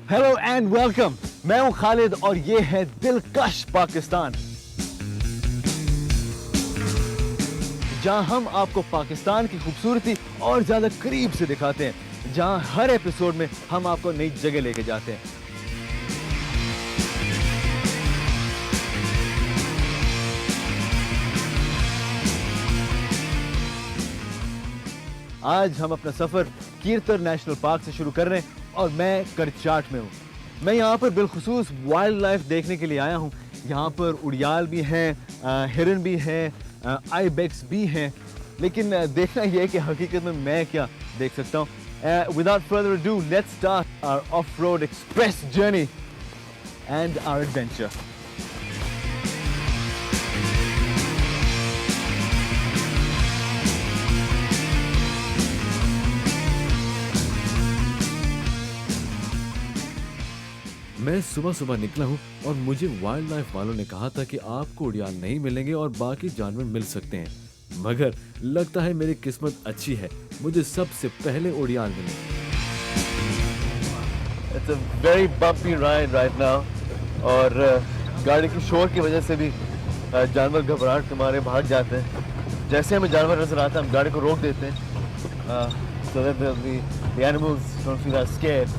Hello and welcome. मैं हूं खालिद और ये है दिलकश पाकिस्तान, जहां हम आपको पाकिस्तान की खूबसूरती और ज्यादा करीब से दिखाते हैं, जहां हर एपिसोड में हम आपको नई जगह लेके जाते हैं। आज हम अपना सफर कीरतर नेशनल पार्क से शुरू कर रहे हैं और मैं करचाट में हूँ। मैं यहाँ पर बिलखुसूस वाइल्ड लाइफ देखने के लिए आया हूँ। यहाँ पर उड़ियाल भी हैं, हिरन भी हैं, आइबेक्स भी हैं, लेकिन देखना यह है कि हकीकत में मैं क्या देख सकता हूँ। Without further ado, let's start our off road express journey and our adventure. मैं सुबह सुबह निकला हूँ और मुझे वाइल्ड लाइफ वालों ने कहा था कि आपको उड़ियाल नहीं मिलेंगे और बाकी जानवर मिल सकते हैं, मगर लगता है मेरी किस्मत अच्छी है, मुझे सबसे पहले उड़ियाल मिले। It's a very bumpy ride right now और गाड़ी की शोर की वजह से भी जानवर घबराहट के मारे भाग जाते हैं। जैसे हमें जानवर नजर आता है हम गाड़ी को रोक देते हैं so that the animals don't feel as scared.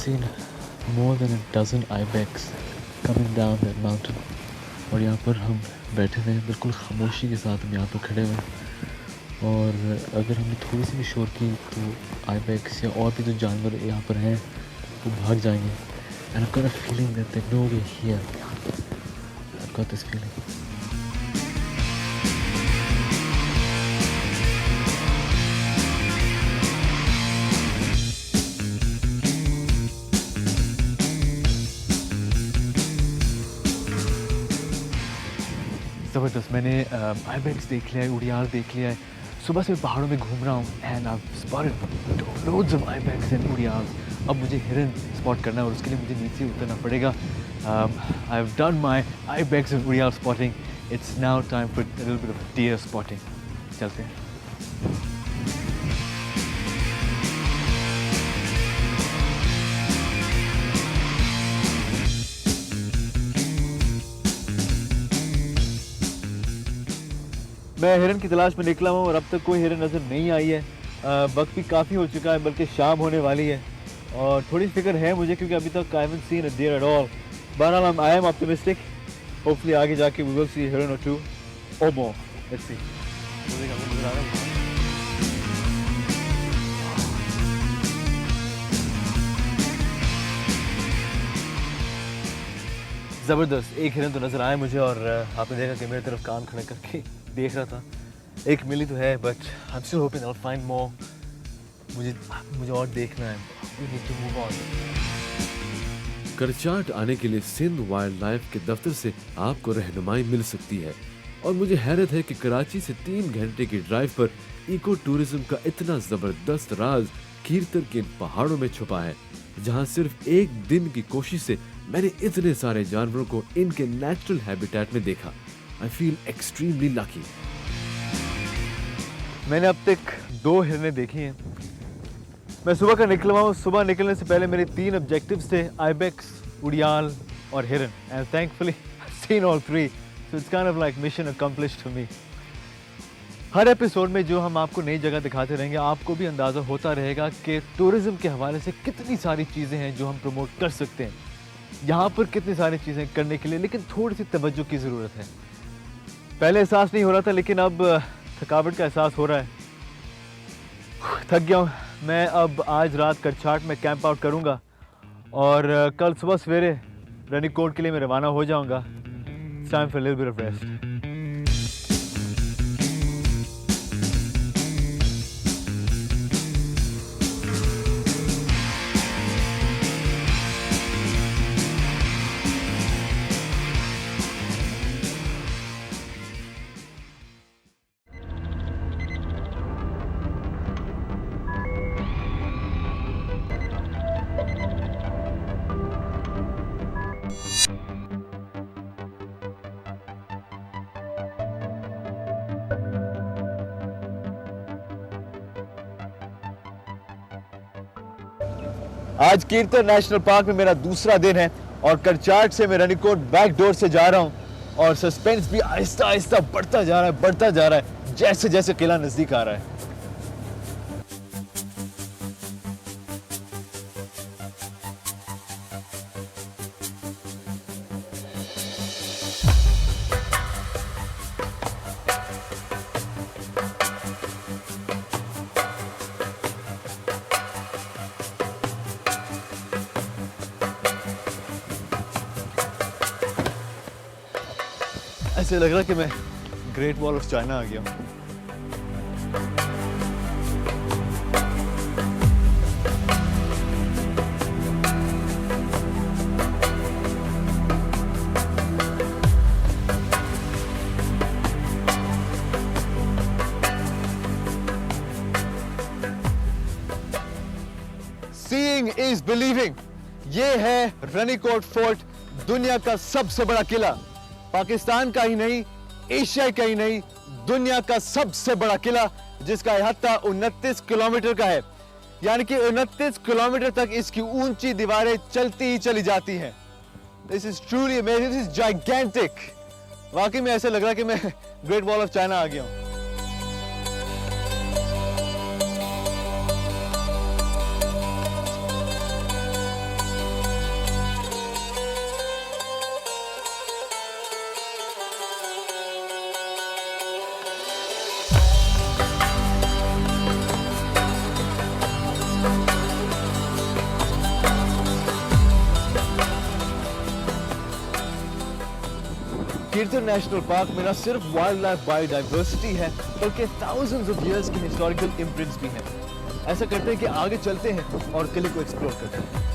Seen more than a dozen ibex coming down that mountain और यहाँ पर हम बैठे हुए हैं बिल्कुल खामोशी के साथ। हम यहाँ पर खड़े हुए हैं और अगर हमने थोड़ी सी भी शोर की तो ibex या और भी जो जानवर यहाँ पर हैं वो भाग जाएंगे। And I've got a feeling that they know we're here. I've got this feeling. ज़बरदस्त। मैंने आइबेक्स देख लिया है, उड़ियाल देख लिया है। सुबह से पहाड़ों में घूम रहा हूँ and I spotted loads of ibex and urials. अब मुझे हिरन स्पॉट करना है और उसके लिए मुझे नीचे उतरना पड़ेगा। I have done my ibex and urial spotting. It's now time for a little bit of deer spotting. चलते हैं। मैं हिरन की तलाश में निकला हूँ और अब तक कोई हिरन नज़र नहीं आई है। वक्त भी काफ़ी हो चुका है, बल्कि शाम होने वाली है और थोड़ी फिक्र है मुझे क्योंकि अभी तक I haven't seen a deer at all. बहरहाल आई एम ऑप्टिमिस्टिक। होपफुली आगे जाके वी विल सी हिरन और टू और मोर। Let's see. ज़बरदस्त। एक हिरन तो नज़र आया मुझे और आपने देखा कि मेरी तरफ कान खड़े करके देख रहा था। एक मिली तो है but I am still hoping I will find more. मुझे और देखना है। We need to move on. करचाट आने के लिए सिंध वाइल्ड लाइफ के दफ्तर से आपको रहनुमाई मिल सकती है और मुझे हैरत है कि कराची से 3 घंटे की ड्राइव पर इको टूरिज्म का इतना जबरदस्त राज कीरतर के इन पहाड़ों में छुपा है, जहां सिर्फ एक दिन की कोशिश से मैंने इतने सारे जानवरों को इनके नेचुरल हैबिटेट में देखा। I feel extremely lucky. मैंने अब तक 2 हिरनें देखी हैं। मैं सुबह का निकला हूँ। सुबह निकलने से पहले मेरे 3 ऑब्जेक्टिव्स थे, आइबेक्स, उड़ियाल और हिरन, and thankfully I seen all 3, so it's kind of like mission accomplished for me. Her episode में जो हम आपको नई जगह दिखाते रहेंगे, आपको भी अंदाज़ा होता रहेगा कि टूरिज्म के हवाले से कितनी सारी चीज़ें हैं जो हम प्रमोट कर सकते हैं। यहाँ पर कितनी सारी चीज़ें करने के लिए, लेकिन थोड़ी सी तवज्जो की ज़रूरत है। पहले एहसास नहीं हो रहा था, लेकिन अब थकावट का एहसास हो रहा है। थक गया हूँ मैं। अब आज रात करचाट में कैंप आउट करूँगा और कल सुबह सवेरे रनिकोट के लिए मैं रवाना हो जाऊँगा। It's time for a little bit of rest. आज कीर्तन नेशनल पार्क में मेरा दूसरा दिन है और करचाट से मैं रनिकोट बैक डोर से जा रहा हूँ और सस्पेंस भी आहिस्ता आहिस्ता बढ़ता जा रहा है जैसे जैसे किला नजदीक आ रहा है। ऐसे लग रहा कि मैं ग्रेट वॉल ऑफ चाइना आ गया हूँ। Seeing is believing। ये है रनिकोट फोर्ट, दुनिया का सबसे बड़ा किला। पाकिस्तान का ही नहीं, एशिया का ही नहीं, दुनिया का सबसे बड़ा किला, जिसका अहाता 29 किलोमीटर का है। यानी कि 29 किलोमीटर तक इसकी ऊंची दीवारें चलती ही चली जाती हैं। This is truly amazing, this is gigantic. वाकई में ऐसे लग रहा है कि मैं ग्रेट वॉल ऑफ चाइना आ गया हूं। कीर्तन नेशनल पार्क में न सिर्फ वाइल्ड लाइफ बायोडाइवर्सिटी है बल्कि thousands of years के हिस्टोरिकल इम्प्रिंट्स भी हैं। ऐसा करते हैं कि आगे चलते हैं और किले को एक्सप्लोर करते हैं।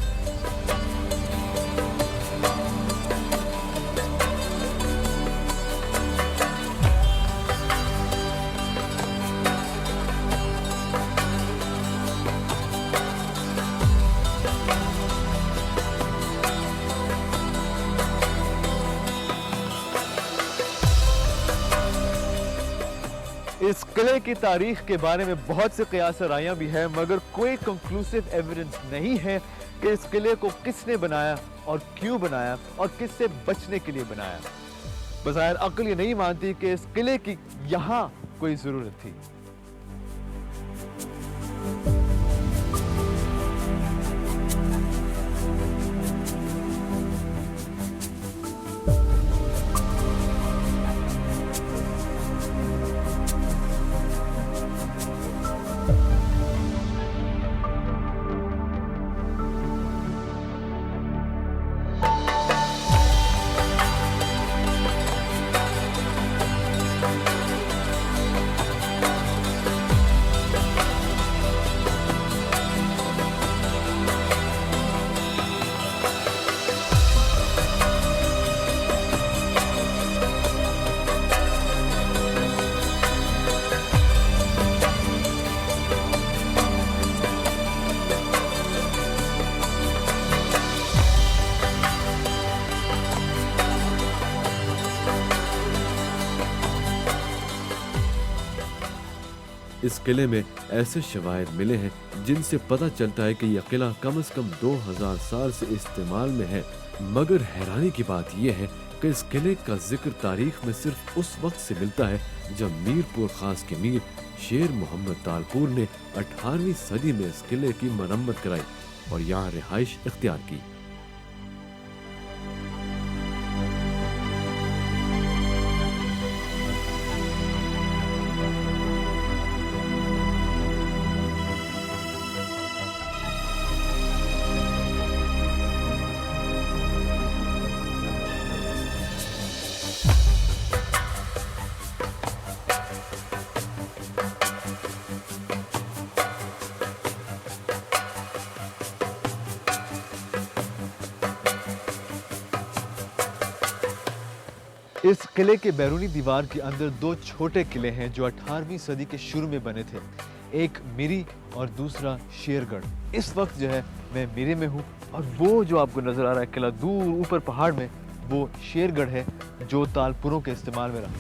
इस किले की तारीख के बारे में बहुत से कयास रायां भी है, मगर कोई कंक्लूसिव एविडेंस नहीं है कि इस किले को किसने बनाया और क्यों बनाया और किससे बचने के लिए बनाया। बज़ाहिर अक्ल ये नहीं मानती कि इस किले की यहाँ कोई जरूरत थी। इस किले में ऐसे शवाहिद मिले हैं जिनसे पता चलता है कि यह किला कम से कम 2000 साल से इस्तेमाल में है। मगर हैरानी की बात यह है कि इस किले का जिक्र तारीख में सिर्फ उस वक्त से मिलता है जब मीरपुर खास के मीर शेर मोहम्मद तालपुर ने 18वीं सदी में इस किले की मरम्मत कराई और यहाँ रिहाइश इख्तियार की। इस किले के बैरूनी दीवार के अंदर दो छोटे किले हैं जो 18वीं सदी के शुरू में बने थे। एक मिरी और दूसरा शेरगढ़। इस वक्त जो है मैं मिरी में हूँ और वो जो आपको नजर आ रहा है किला दूर ऊपर पहाड़ में, वो शेरगढ़ है जो तालपुरों के इस्तेमाल में रहा।